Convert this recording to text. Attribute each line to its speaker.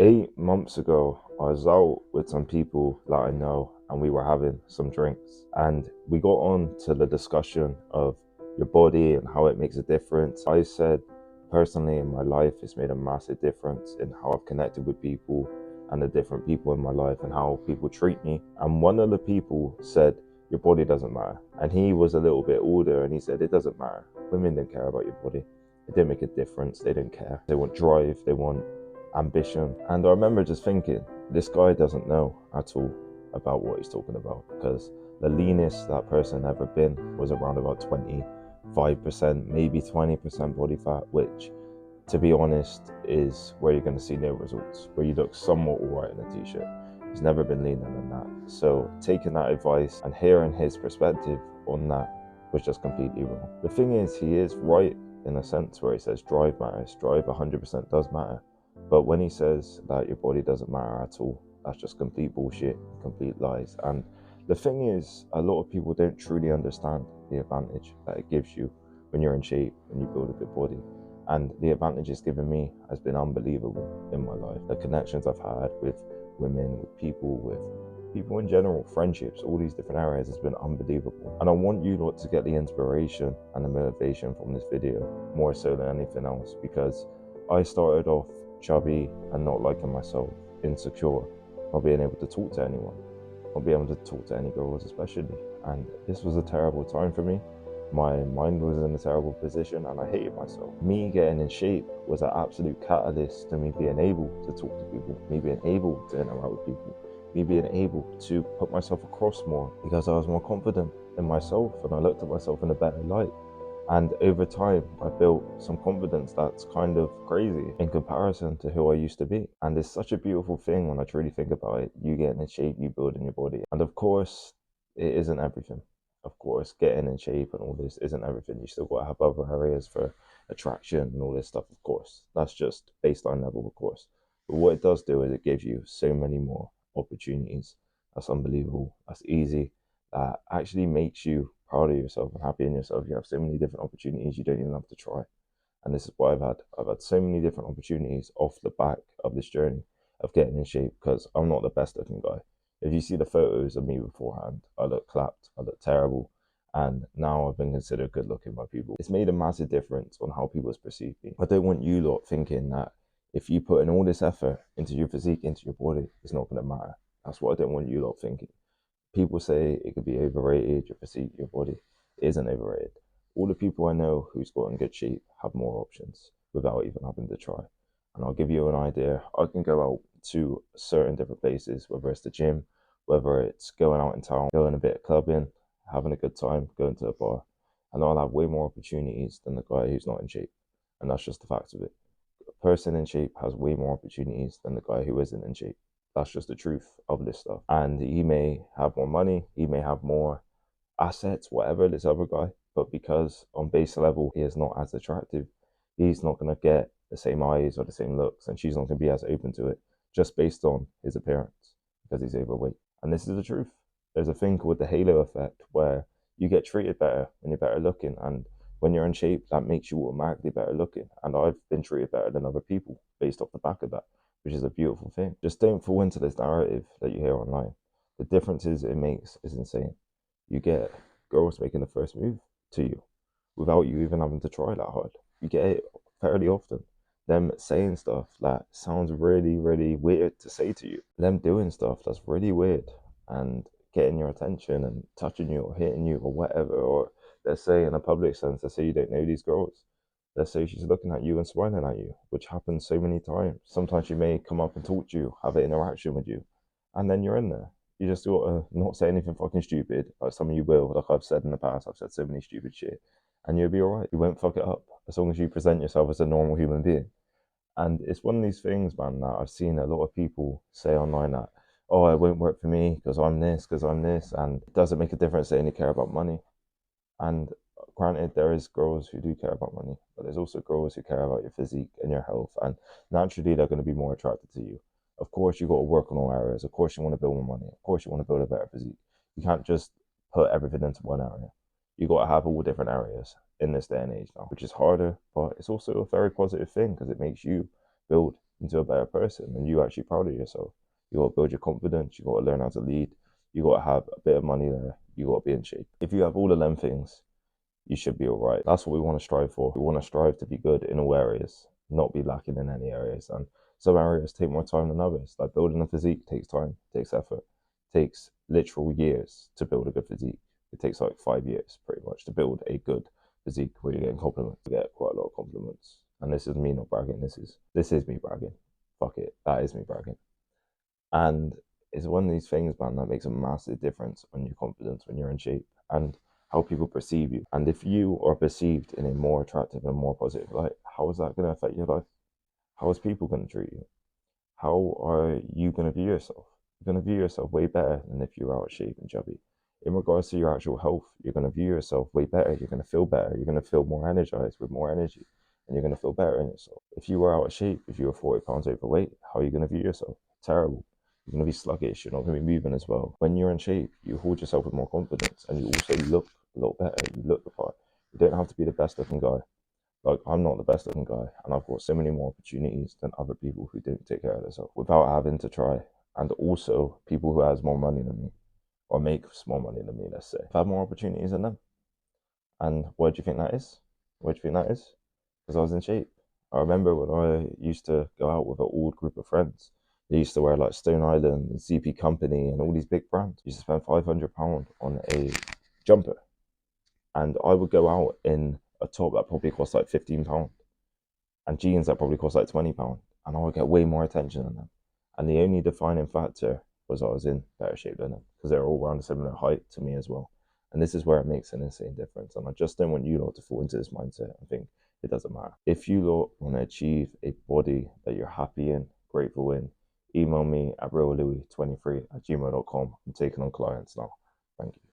Speaker 1: 8 months ago, I was out with some people that I know and we were having some drinks. And we got on to the discussion of your body and how it makes a difference. I said, personally, in my life, it's made a massive difference in how I've connected with people and the different people in my life and how people treat me. And one of the people said, your body doesn't matter. And he was a little bit older and he said, it doesn't matter. Women didn't care about your body. It didn't make a difference. They didn't care. They want drive. They want ambition. And I remember just thinking, this guy doesn't know at all about what he's talking about, because the leanest that person ever been was around about 25%, maybe 20% body fat, which, to be honest, is where you're going to see no results, where you look somewhat alright in a t-shirt. He's never been leaner than that. So taking that advice and hearing his perspective on that was just completely wrong. The thing is, he is right in a sense where he says drive matters. Drive 100% does matter. But when he says that your body doesn't matter at all, that's just complete bullshit, complete lies. And the thing is, a lot of people don't truly understand the advantage that it gives you when you're in shape and you build a good body. And the advantage it's given me has been unbelievable in my life. The connections I've had with women, with people in general, friendships, all these different areas has been unbelievable. And I want you lot to get the inspiration and the motivation from this video more so than anything else, because I started off chubby and not liking myself, insecure, not being able to talk to anyone, not being able to talk to any girls especially. And this was a terrible time for me. My mind was in a terrible position and I hated myself. Me getting in shape was an absolute catalyst to me being able to talk to people, me being able to interact with people, me being able to put myself across more, because I was more confident in myself and I looked at myself in a better light. And over time, I built some confidence that's kind of crazy in comparison to who I used to be. And it's such a beautiful thing when I truly think about it. You getting in shape, you building your body. And of course, it isn't everything. Of course, getting in shape and all this isn't everything. You still got to have other areas for attraction and all this stuff, of course. That's just baseline level, of course. But what it does do is it gives you so many more opportunities. That's unbelievable. That's easy. That actually makes you proud of yourself and happy in yourself. You have so many different opportunities you don't even have to try. And this is what I've had so many different opportunities off the back of this journey of getting in shape, because I'm not the best looking guy. If you see the photos of me beforehand, I look clapped, I look terrible, and now I've been considered good looking by people. It's made a massive difference on how people perceive me. I don't want you lot thinking that if you put in all this effort into your physique, into your body, it's not going to matter. That's what I don't want you lot thinking. People say it could be overrated, your physique, your body. It isn't overrated. All the people I know who's got in good shape have more options without even having to try. And I'll give you an idea. I can go out to certain different places, whether it's the gym, whether it's going out in town, going a bit of clubbing, having a good time, going to a bar, and I'll have way more opportunities than the guy who's not in shape. And that's just the fact of it. A person in shape has way more opportunities than the guy who isn't in shape. That's just the truth of this stuff. And he may have more money, he may have more assets, whatever, this other guy, but because on base level he is not as attractive, he's not going to get the same eyes or the same looks, and she's not going to be as open to it just based on his appearance because he's overweight. And this is the truth. There's a thing called the halo effect where you get treated better when you're better looking, and when you're in shape, that makes you automatically better looking. And I've been treated better than other people based off the back of that, which is a beautiful thing. Just don't fall into this narrative that you hear online. The differences it makes is insane. You get girls making the first move to you without you even having to try that hard. You get it fairly often. Them saying stuff that sounds really, really weird to say to you. Them doing stuff that's really weird and getting your attention and touching you or hitting you or whatever. Or let's say in a public sense, let's say you don't know these girls. Let's say she's looking at you and smiling at you, which happens so many times. Sometimes she may come up and talk to you, have an interaction with you, and then you're in there. You just gotta not say anything fucking stupid, like some of you will, like I've said in the past. I've said so many stupid shit, and you'll be alright. You won't fuck it up as long as you present yourself as a normal human being. And it's one of these things, man, that I've seen a lot of people say online that, oh, it won't work for me because I'm this, and it doesn't make a difference. They only care about money. And granted, there is girls who do care about money, but there's also girls who care about your physique and your health, and naturally they're going to be more attracted to you. Of course, you got to work on all areas. Of course, you want to build more money. Of course, you want to build a better physique. You can't just put everything into one area. You got to have all different areas in this day and age now, which is harder, but it's also a very positive thing because it makes you build into a better person and you're actually proud of yourself. You got to build your confidence, you got to learn how to lead, you got to have a bit of money there, you got to be in shape. If you have all of them things, you should be all right. That's what we want to strive for. We want to strive to be good in all areas, not be lacking in any areas. And some areas take more time than others. Like building a physique takes time, takes effort, takes literal years to build a good physique. It takes like 5 years pretty much to build a good physique where you're getting compliments. I get quite a lot of compliments. And this is me not bragging. This is me bragging. Fuck it. That is me bragging. And it's one of these things, man, that makes a massive difference on your confidence when you're in shape and how people perceive you. And if you are perceived in a more attractive and more positive light, how is that going to affect your life? How is people going to treat you? How are you going to view yourself? You're going to view yourself way better than if you're out of shape and chubby. In regards to your actual health, you're going to view yourself way better. You're going to feel better. You're going to feel more energized with more energy. And you're going to feel better in yourself. If you were out of shape, if you were 40 pounds overweight, how are you going to view yourself? Terrible. You're going to be sluggish. You're not going to be moving as well. When you're in shape, you hold yourself with more confidence and you also look a lot better. You look the part. You don't have to be the best looking guy. Like, I'm not the best looking guy, and I've got so many more opportunities than other people who don't take care of themselves without having to try. And also, people who has more money than me, or make more money than me, let's say, have more opportunities than them. And why do you think that is? Why do you think that is? Because I was in shape. I remember when I used to go out with an old group of friends. They used to wear like Stone Island, ZP Company, and all these big brands. Used to spend £500 on a jumper, and I would go out in a top that probably cost like £15 and jeans that probably cost like £20, and I would get way more attention than them. And the only defining factor was I was in better shape than them because they're all around a similar height to me as well. And this is where it makes an insane difference. And I just don't want you lot to fall into this mindset and think it doesn't matter. If you lot want to achieve a body that you're happy in, grateful in, email me at reallouis23@gmail.com. I'm taking on clients now. Thank you.